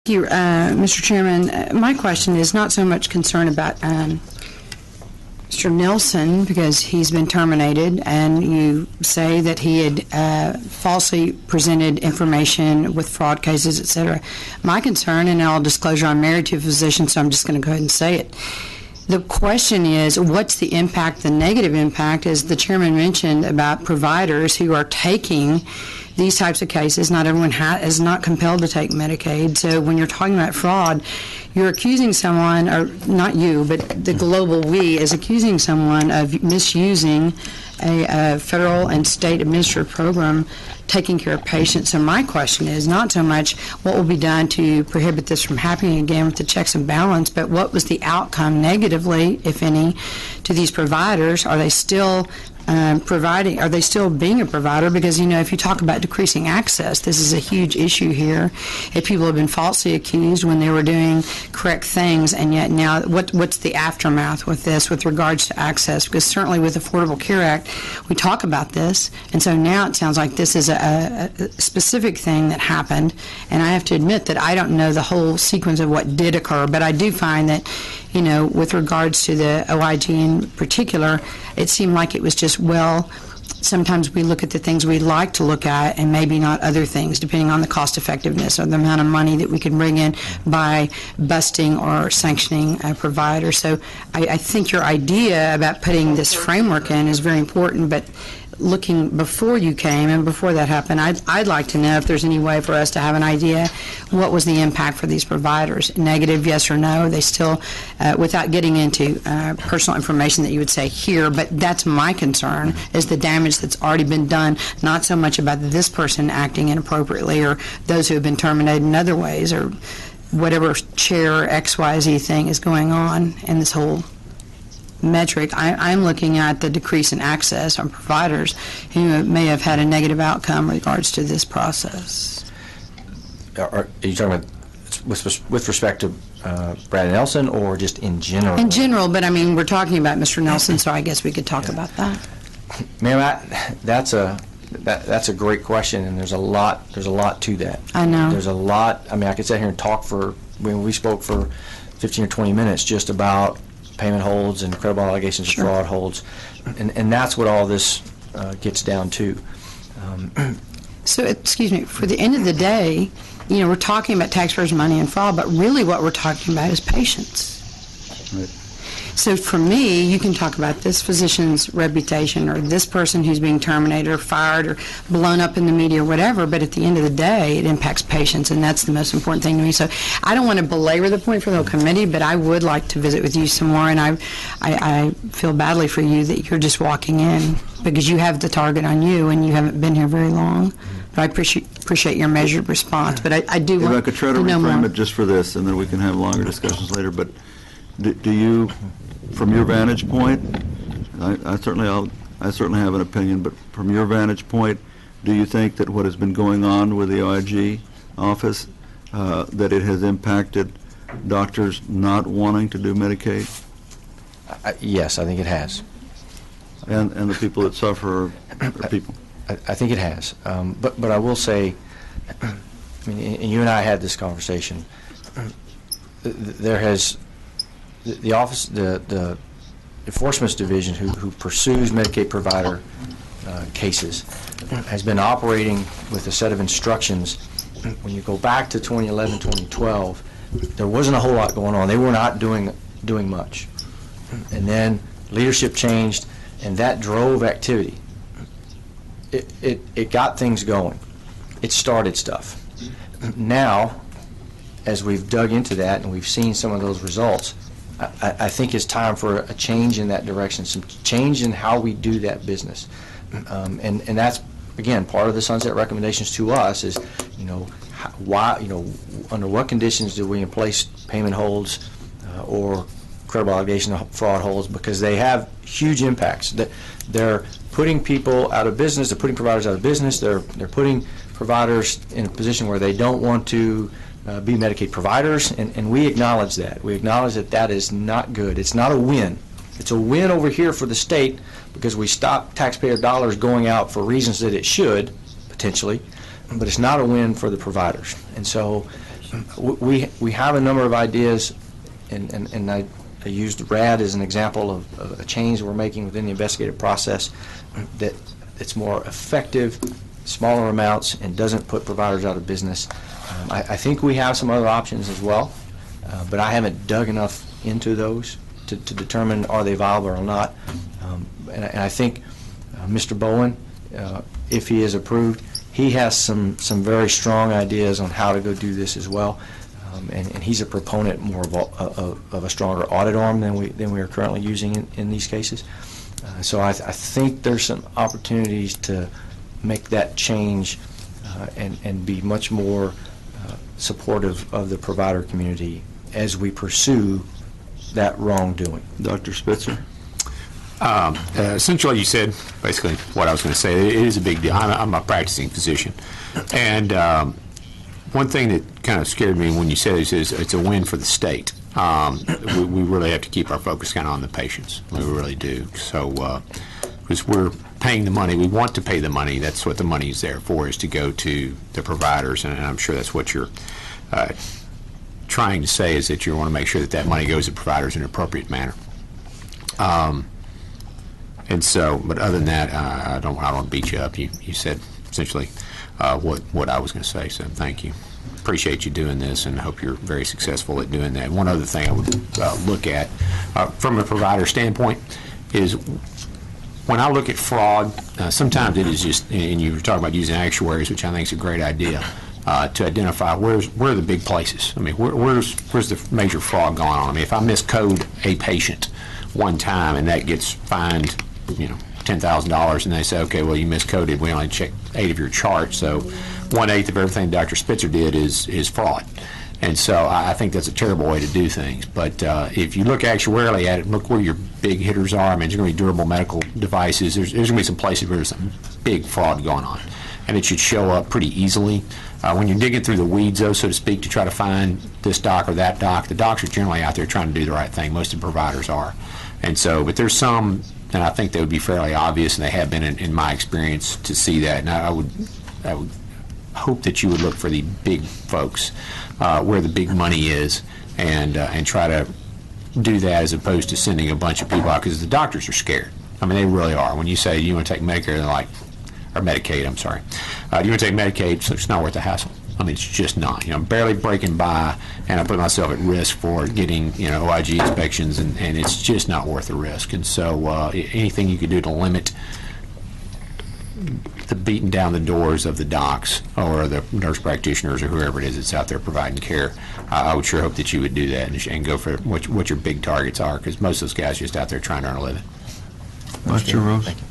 you, Mr. Chairman. My question is not so much concerned about Mr. Nelson, because he's been terminated, and you say that he had falsely presented information with fraud cases, etc. My concern, and I'll disclosure, I'm married to a physician, so I'm just going to go ahead and say it. The question is, what's the impact, the negative impact, as the chairman mentioned, about providers who are taking these types of cases. Not everyone is not compelled to take Medicaid. So when you're talking about fraud, you're accusing someone, or not you, but the global we is accusing someone of misusing a federal and state administered program taking care of patients. So my question is not so much what will be done to prohibit this from happening again with the checks and balance, but what was the outcome negatively, if any, to these providers? Are they still providing, are they still being a provider? Because, you know, if you talk about decreasing access, this is a huge issue here. If people have been falsely accused when they were doing correct things, and yet now what's the aftermath with this with regards to access? Because certainly with the Affordable Care Act, we talk about this, and so now it sounds like this is a specific thing that happened, and I have to admit that I don't know the whole sequence of what did occur, but I do find that, you know, with regards to the OIG in particular, it seemed like it was just, well, sometimes we look at the things we'd like to look at and maybe not other things, depending on the cost effectiveness or the amount of money that we can bring in by busting or sanctioning a provider. So I think your idea about putting this framework in is very important, but looking before you came and before that happened, I'd like to know if there's any way for us to have an idea what was the impact for these providers. Negative, yes or no? They still, without getting into personal information that you would say here, but that's my concern, is the damage that's already been done, not so much about this person acting inappropriately or those who have been terminated in other ways or whatever chair XYZ thing is going on in this whole metric. I'm looking at the decrease in access on providers who may have had a negative outcome in regards to this process. Are you talking about with respect to Brad Nelson, or just in general? In general, but I mean, we're talking about Mr. Nelson, so I guess we could talk about that. Ma'am, that's a great question, and there's a lot to that. I know. There's a lot. I mean, I could sit here and talk when we spoke for 15 or 20 minutes just about payment holds and credible allegations of fraud holds, and that's what all this gets down to. So, excuse me, for the end of the day, you know, we're talking about taxpayers' money and fraud, but really what we're talking about is patients. Right. So for me, you can talk about this physician's reputation or this person who's being terminated or fired or blown up in the media or whatever, but at the end of the day, it impacts patients, and that's the most important thing to me. So I don't want to belabor the point for the whole committee, but I would like to visit with you some more, and I feel badly for you that you're just walking in because you have the target on you and you haven't been here very long. But I appreciate your measured response, but I do want I could try to know reframe more. it just for this, and then we can have longer discussions later, but do you, from your vantage point, I certainly have an opinion, but from your vantage point, do you think that what has been going on with the OIG office, that it has impacted doctors not wanting to do Medicaid? Yes, I think it has. And the people that suffer are people? I think it has. But I will say, I mean, and you and I had this conversation, there has, the office, the Enforcement Division who pursues Medicaid provider cases has been operating with a set of instructions. When you go back to 2011, 2012, there wasn't a whole lot going on. They were not doing much. And then leadership changed, and that drove activity. It got things going. It started stuff. Now, as we've dug into that and we've seen some of those results, I think it's time for a change in that direction, some change in how we do that business. And that's, again, part of the sunset recommendations to us is, you know, under what conditions do we in place payment holds or credible allegation of fraud holds, because they have huge impacts. They're putting people out of business, they're putting providers out of business, they're putting providers in a position where they don't want to be Medicaid providers, and we acknowledge that. We acknowledge that that is not good. It's not a win. It's a win over here for the state because we stop taxpayer dollars going out for reasons that it should, potentially, but it's not a win for the providers. And so We have a number of ideas, and I used RAD as an example of a change we're making within the investigative process that it's more effective, smaller amounts, and doesn't put providers out of business. I think we have some other options as well, but I haven't dug enough into those to determine are they viable or not. And I think Mr. Bowen, if he is approved, he has some very strong ideas on how to go do this as well. And he's a proponent more of a stronger audit arm than we are currently using in these cases. So I think there's some opportunities to make that change and be much more supportive of the provider community as we pursue that wrongdoing. Dr. Spitzer? Essentially, you said basically what I was going to say. It is a big deal. I'm a practicing physician, and one thing that kind of scared me when you said this is it's a win for the state. We really have to keep our focus kind of on the patients. We really do. So, because we're paying the money, we want to pay the money. That's what the money is there for, is to go to the providers, and I'm sure that's what you're trying to say, is that you want to make sure that that money goes to providers in an appropriate manner. And so, but other than that, I don't want to beat you up. You said essentially what I was going to say, so thank you. Appreciate you doing this, and hope you're very successful at doing that. One other thing I would look at from a provider standpoint is when I look at fraud, sometimes it is just, and you were talking about using actuaries, which I think is a great idea, to identify where are the big places. I mean, where's the major fraud going on? I mean, if I miscode a patient one time and that gets fined, $10,000, and they say, okay, well, you miscoded. We only checked 8 of your charts, so 1/8 of everything Dr. Spitzer did is fraud. And so I think that's a terrible way to do things. But if you look actuarially at it, look where your big hitters are. I mean, there's going to be durable medical devices. There's going to be some places where there's some big fraud going on, and it should show up pretty easily. When you're digging through the weeds, though, so to speak, to try to find this doc or that doc, the docs are generally out there trying to do the right thing. Most of the providers are. And so, but there's some, and I think they would be fairly obvious, and they have been in my experience to see that. And I would hope that you would look for the big folks, where the big money is, and try to do that as opposed to sending a bunch of people out, because the doctors are scared. I mean, they really are. When you say you want to take Medicare, they're like, or Medicaid, I'm sorry. Do you want to take Medicaid? So it's not worth the hassle. I mean, it's just not. I'm barely breaking by, and I put myself at risk for getting, OIG inspections, and it's just not worth the risk. And so anything you could do to limit the beating down the doors of the docs or the nurse practitioners or whoever it is that's out there providing care, I would sure hope that you would do that and go for what your big targets are, because most of those guys are just out there trying to earn a living. Dr. Rose? Thank you.